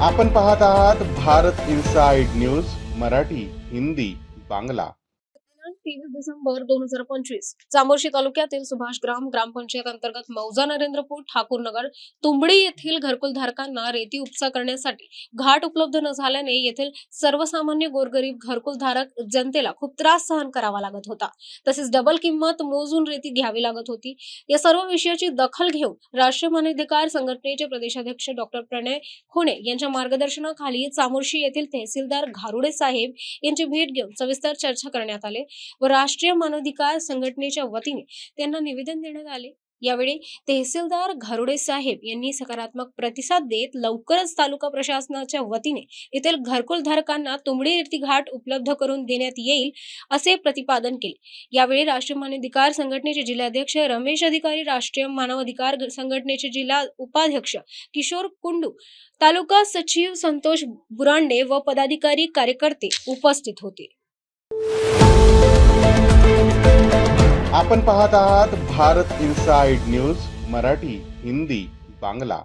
आपण पाहत आहात भारत इनसाइड न्यूज मराठी, हिंदी, बांगला। 23 डिसेंबर 2025 चामोर्शी तालुक्यातील सुभाषग्राम ग्रामपंचायत अंतर्गत मौजा नरेंद्रपूर ठाकूरनगर तुंबडी येथील घरकुलधारकांना रेती उपसा करण्यासाठी घाट उपलब्ध न झाल्याने येथील सर्वसामान्य गोरगरीब घरकुलधारक जनतेला खूप त्रास सहन करावा लागत होता। तसेच डबल किंमत मोजून रेती घ्यावी लागत होती। या सर्व विषयाची दखल घेऊन राष्ट्रीय मानवाधिकार संघटनेचे प्रदेशाध्यक्ष डॉक्टर प्रणय खुणे यांच्या मार्गदर्शनाखाली चामोर्शी येथील तहसीलदार घारुडे साहेब यांची भेट घेऊन सविस्तर चर्चा करण्यात आली व राष्ट्रीय मानवाधिकार संघटनेच्या वतीने त्यांना निवेदन देण्यात आले। यावेळी तहसीलदार घारुडे साहेब यांनी सकारात्मक प्रतिसाद देत लवकरच तालुका प्रशासनाच्या वतीने येथील घरकुलधारकांना तुंबडी रेती घाट उपलब्ध करून देण्यात येईल असे प्रतिपादन केले। यावेळी राष्ट्रीय मानवाधिकार संघटनेचे जिल्हाध्यक्ष रमेश अधिकारी, राष्ट्रीय मानवाधिकार संघटनेचे जिल्हा उपाध्यक्ष किशोर कुंडू, तालुका सचिव संतोष बुरांडे व पदाधिकारी कार्यकर्ते उपस्थित होते। आपण पाहत आहात भारत इनसाइड न्यूज मराठी, हिंदी, बांगला।